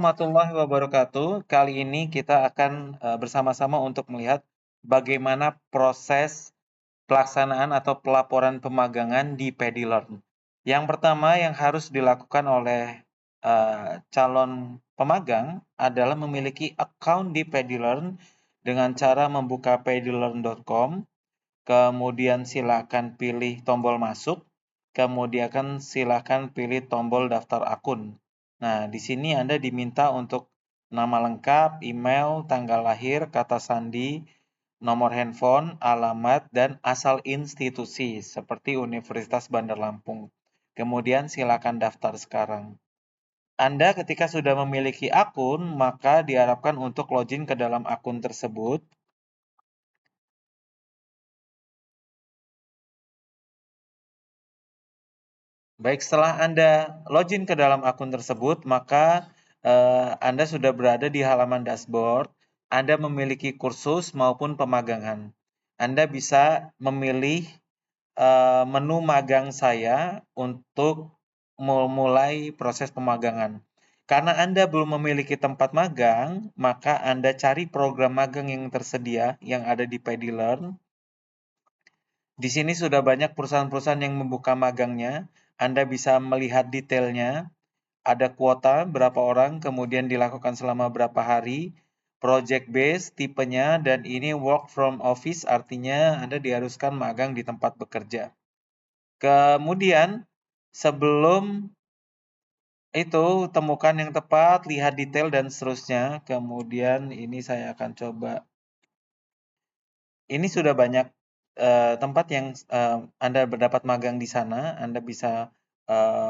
Warahmatullahi wabarakatuh. Kali ini kita akan bersama-sama untuk melihat bagaimana proses pelaksanaan atau pelaporan pemagangan di PediLearn. Yang pertama yang harus dilakukan oleh calon pemagang adalah memiliki account di PediLearn dengan cara membuka pedilearn.com, kemudian silakan pilih tombol masuk, kemudian silakan pilih tombol daftar akun. Nah, di sini Anda diminta untuk nama lengkap, email, tanggal lahir, kata sandi, nomor handphone, alamat, dan asal institusi seperti Universitas Bandar Lampung. Kemudian silakan daftar sekarang. Anda ketika sudah memiliki akun, maka diharapkan untuk login ke dalam akun tersebut. Baik, setelah Anda login ke dalam akun tersebut, maka Anda sudah berada di halaman dashboard. Anda memiliki kursus maupun pemagangan. Anda bisa memilih menu magang saya untuk memulai proses pemagangan. Karena Anda belum memiliki tempat magang, maka Anda cari program magang yang tersedia yang ada di PediLearn. Di sini sudah banyak perusahaan-perusahaan yang membuka magangnya. Anda bisa melihat detailnya, ada kuota berapa orang, kemudian dilakukan selama berapa hari, project base, tipenya, dan ini work from office, artinya Anda diharuskan magang di tempat bekerja. Kemudian, sebelum itu, temukan yang tepat, lihat detail, dan seterusnya. Kemudian ini saya akan coba. Ini sudah banyak tempat yang Anda berdapat magang di sana. Anda bisa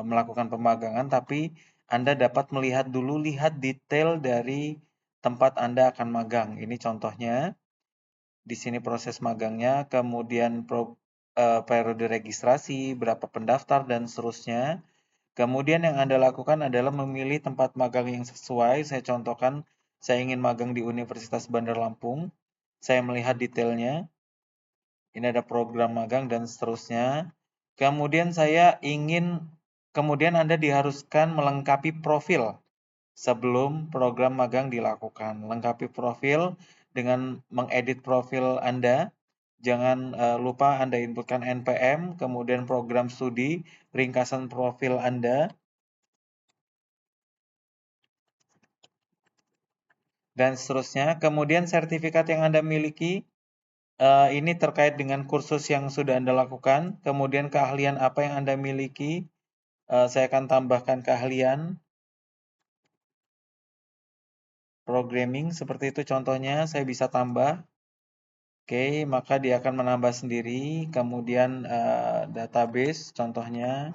melakukan pemagangan, tapi Anda dapat melihat dulu, lihat detail dari tempat Anda akan magang. Ini contohnya. Di sini proses magangnya, kemudian periode registrasi, berapa pendaftar, dan seterusnya. Kemudian yang Anda lakukan adalah memilih tempat magang yang sesuai. Saya contohkan, saya ingin magang di Universitas Bandar Lampung. Saya melihat detailnya. Ini ada program magang dan seterusnya. Kemudian Anda diharuskan melengkapi profil sebelum program magang dilakukan. Lengkapi profil dengan mengedit profil Anda. Jangan lupa Anda inputkan NPM, kemudian program studi, ringkasan profil Anda, dan seterusnya. Kemudian sertifikat yang Anda miliki, ini terkait dengan kursus yang sudah Anda lakukan. Kemudian keahlian apa yang Anda miliki, saya akan tambahkan keahlian programming, seperti itu contohnya, saya bisa tambah. Oke, maka dia akan menambah sendiri. Kemudian database, contohnya.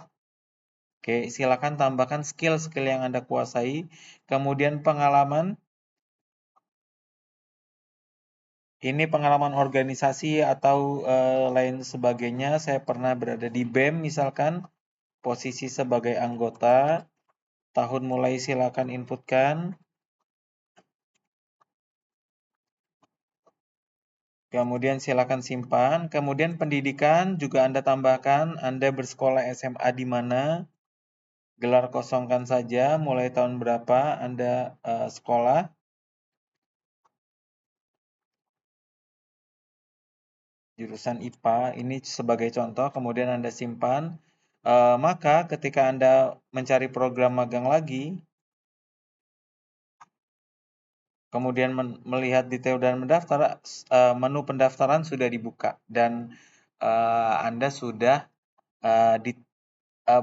Oke, silakan tambahkan skill-skill yang Anda kuasai. Kemudian pengalaman. Ini pengalaman organisasi atau lain sebagainya. Saya pernah berada di BEM misalkan, posisi sebagai anggota. Tahun mulai silakan inputkan. Kemudian silakan simpan. Kemudian pendidikan juga Anda tambahkan. Anda bersekolah SMA di mana? Gelar kosongkan saja. Mulai tahun berapa Anda sekolah? Jurusan IPA. Ini sebagai contoh. Kemudian Anda simpan. Maka ketika Anda mencari program magang lagi, kemudian melihat detail dan mendaftar, menu pendaftaran sudah dibuka dan Anda sudah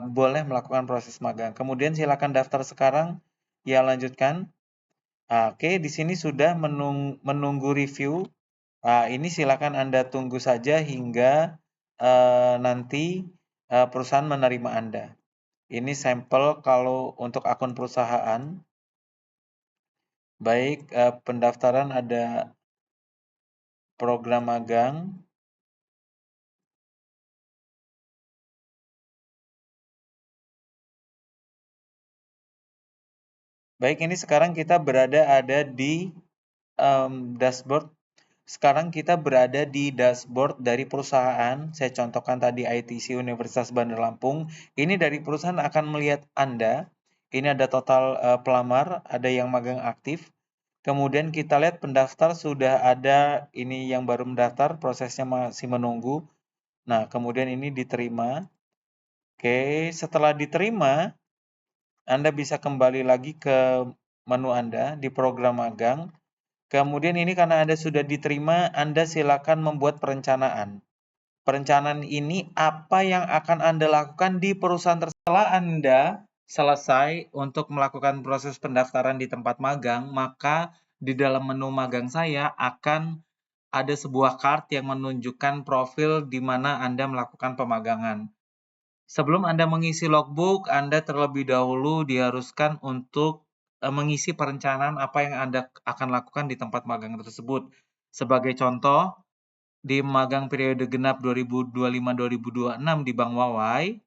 boleh melakukan proses magang. Kemudian silakan daftar sekarang. Ya, lanjutkan. Oke, di sini sudah menunggu review. Ini silakan Anda tunggu saja hingga nanti perusahaan menerima Anda. Ini sampel kalau untuk akun perusahaan. Baik, pendaftaran ada program magang. Baik, ini sekarang kita ada di dashboard. Sekarang kita berada di dashboard dari perusahaan. Saya contohkan tadi ITC Universitas Bandar Lampung. Ini dari perusahaan akan melihat Anda. Ini ada total pelamar, ada yang magang aktif. Kemudian kita lihat pendaftar sudah ada, ini yang baru mendaftar, prosesnya masih menunggu. Nah, kemudian ini diterima. Oke, setelah diterima, Anda bisa kembali lagi ke menu Anda di program magang. Kemudian ini karena Anda sudah diterima, Anda silakan membuat perencanaan. Perencanaan ini apa yang akan Anda lakukan di perusahaan tersebut. Setelah Anda selesai untuk melakukan proses pendaftaran di tempat magang, maka di dalam menu magang saya akan ada sebuah card yang menunjukkan profil di mana Anda melakukan pemagangan. Sebelum Anda mengisi logbook, Anda terlebih dahulu diharuskan untuk mengisi perencanaan apa yang Anda akan lakukan di tempat magang tersebut. Sebagai contoh, di magang periode genap 2025-2026 di Bank Wawai,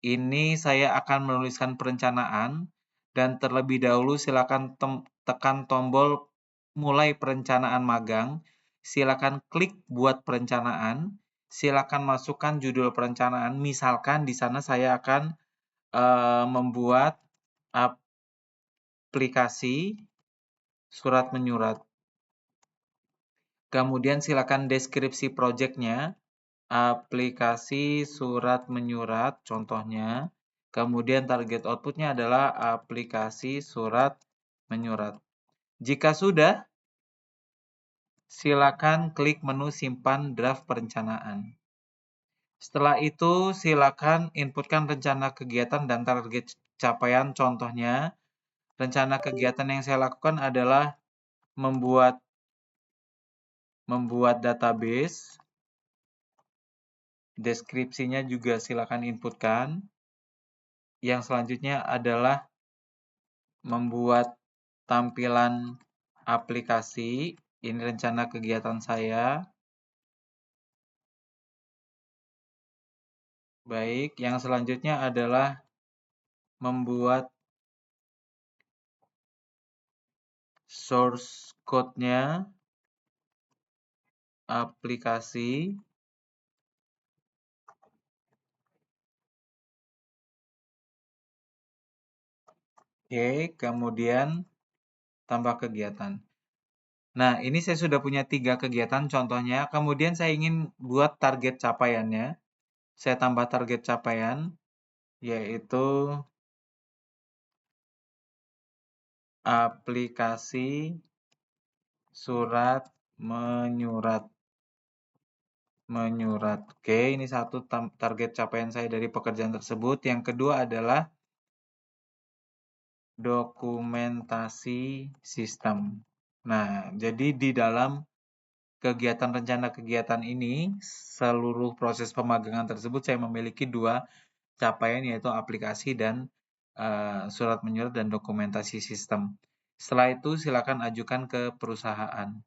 ini saya akan menuliskan perencanaan dan terlebih dahulu silakan tekan tombol mulai perencanaan magang, silakan klik buat perencanaan, silakan masukkan judul perencanaan, misalkan di sana saya akan membuat aplikasi surat menyurat. Kemudian silakan deskripsi project-nya, aplikasi surat menyurat contohnya. Kemudian target output-nya adalah aplikasi surat menyurat. Jika sudah, silakan klik menu simpan draft perencanaan. Setelah itu, silakan inputkan rencana kegiatan dan target capaian. Contohnya, rencana kegiatan yang saya lakukan adalah membuat database. Deskripsinya juga silakan inputkan. Yang selanjutnya adalah membuat tampilan aplikasi. Ini rencana kegiatan saya. Baik, yang selanjutnya adalah membuat source code-nya aplikasi. Oke, kemudian tambah kegiatan. Nah, ini saya sudah punya 3 kegiatan contohnya. Kemudian saya ingin buat target capaiannya. Saya tambah target capaian, yaitu aplikasi surat menyurat. Oke, ini satu target capaian saya dari pekerjaan tersebut. Yang kedua adalah dokumentasi sistem. Nah, jadi di dalam kegiatan rencana kegiatan ini, seluruh proses pemagangan tersebut saya memiliki 2 capaian, yaitu aplikasi dan surat menyurat dan dokumentasi sistem. Setelah itu silakan ajukan ke perusahaan.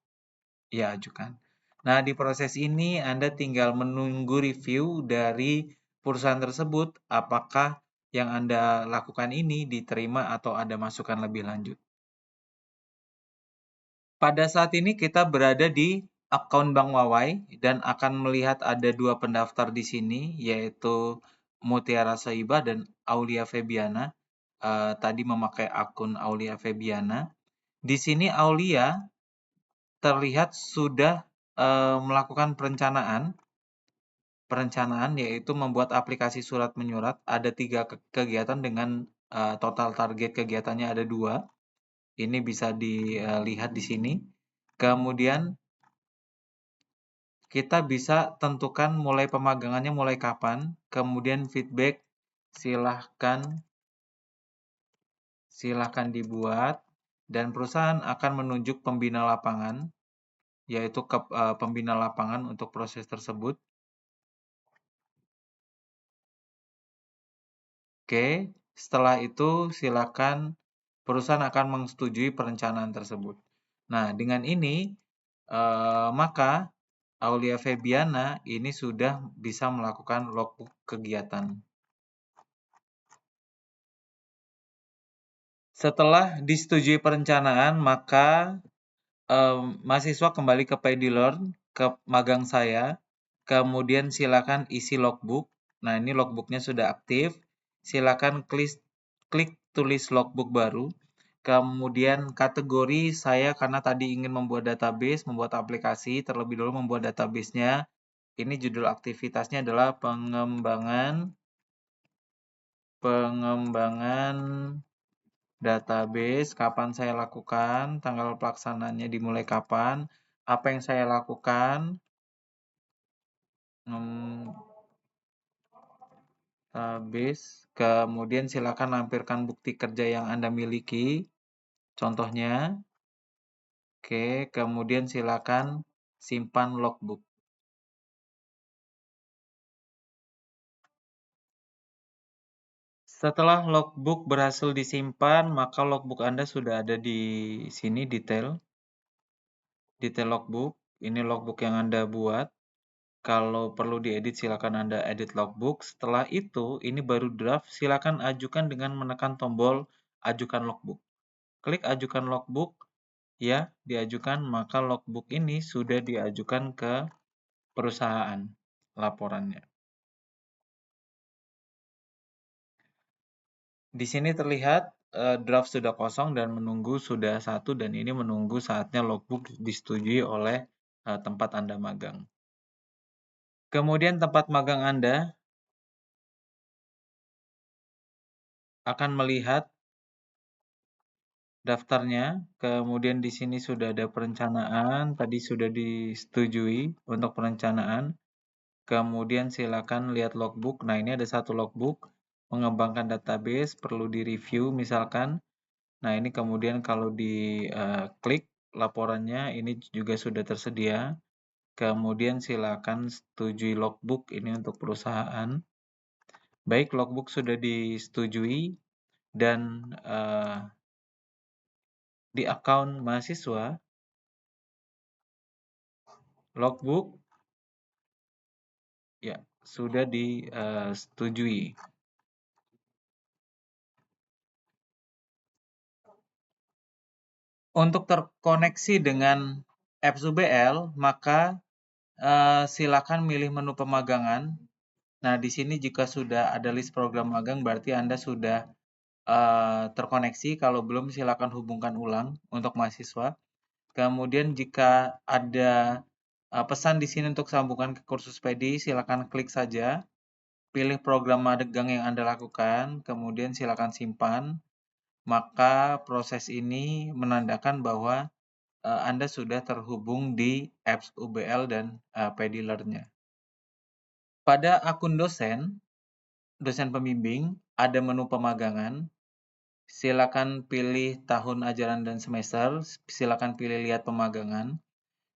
Ya, ajukan. Nah, di proses ini Anda tinggal menunggu review dari perusahaan tersebut, apakah yang Anda lakukan ini diterima atau ada masukan lebih lanjut. Pada saat ini kita berada di akun Bank Wawai dan akan melihat ada 2 pendaftar di sini, yaitu Mutiara Sohibah dan Aulia Febiana. Tadi memakai akun Aulia Febiana. Di sini Aulia terlihat sudah melakukan perencanaan yaitu membuat aplikasi surat menyurat. Ada 3 kegiatan dengan total target kegiatannya ada 2. Ini bisa dilihat di sini. Kemudian kita bisa tentukan mulai pemagangannya mulai kapan, kemudian feedback silahkan dibuat, dan perusahaan akan menunjuk pembina lapangan, yaitu pembina lapangan untuk proses tersebut. Oke, setelah itu silakan perusahaan akan menyetujui perencanaan tersebut. Nah, dengan ini maka Aulia Febiana ini sudah bisa melakukan logbook kegiatan. Setelah disetujui perencanaan, maka mahasiswa kembali ke PayDeLearn, ke magang saya, kemudian silakan isi logbook. Nah, ini logbooknya sudah aktif. Silakan klik tulis logbook baru. Kemudian kategori saya karena tadi ingin membuat database, membuat aplikasi, terlebih dahulu membuat database-nya. Ini judul aktivitasnya adalah pengembangan database. Kapan saya lakukan, tanggal pelaksananya dimulai kapan, apa yang saya lakukan, database. Kemudian silakan lampirkan bukti kerja yang Anda miliki. Contohnya, oke, kemudian silakan simpan logbook. Setelah logbook berhasil disimpan, maka logbook Anda sudah ada di sini detail logbook. Ini logbook yang Anda buat. Kalau perlu diedit silakan Anda edit logbook. Setelah itu, ini baru draft, silakan ajukan dengan menekan tombol ajukan logbook. Klik ajukan logbook, ya, diajukan, maka logbook ini sudah diajukan ke perusahaan laporannya. Di sini terlihat draft sudah kosong dan menunggu sudah 1 dan ini menunggu saatnya logbook disetujui oleh tempat Anda magang. Kemudian tempat magang Anda akan melihat daftarnya, kemudian di sini sudah ada perencanaan, tadi sudah disetujui untuk perencanaan. Kemudian silakan lihat logbook. Nah, ini ada satu logbook, mengembangkan database, perlu direview misalkan. Nah, ini kemudian kalau diklik laporannya, ini juga sudah tersedia. Kemudian silakan setujui logbook ini untuk perusahaan. Baik, logbook sudah disetujui dan di account mahasiswa, logbook ya sudah disetujui. Untuk terkoneksi dengan apps UBL, maka silakan milih menu pemagangan. Nah, di sini jika sudah ada list program magang, berarti Anda sudah terkoneksi. Kalau belum, silakan hubungkan ulang untuk mahasiswa. Kemudian jika ada pesan di sini untuk sambungan ke kursus PEDI, silakan klik saja. Pilih program magang yang Anda lakukan, kemudian silakan simpan. Maka proses ini menandakan bahwa Anda sudah terhubung di apps UBL dan PEDI Learn-nya. Pada akun dosen pembimbing, ada menu pemagangan. Silakan pilih tahun ajaran dan semester, silakan pilih lihat pemagangan.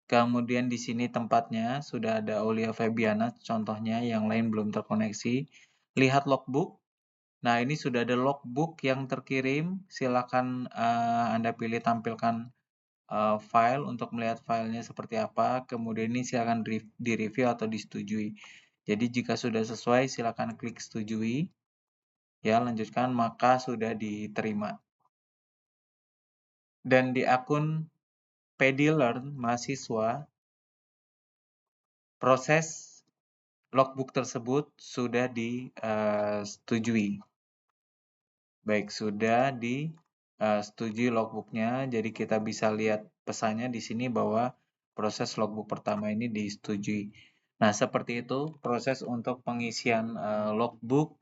Kemudian di sini tempatnya sudah ada Aulia Febiana contohnya, yang lain belum terkoneksi. Lihat logbook. Nah, ini sudah ada logbook yang terkirim. Silakan Anda pilih tampilkan file untuk melihat filenya seperti apa. Kemudian ini silakan direview atau disetujui. Jadi jika sudah sesuai silakan klik setujui. Ya, lanjutkan, maka sudah diterima. Dan di akun PEDI Learn mahasiswa, proses logbook tersebut sudah disetujui. Baik, sudah disetujui logbooknya, jadi kita bisa lihat pesannya di sini bahwa proses logbook pertama ini disetujui. Nah, seperti itu proses untuk pengisian logbook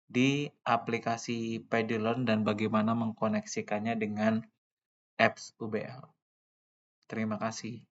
di aplikasi PEDI Learn dan bagaimana mengkoneksikannya dengan apps UBL. Terima kasih.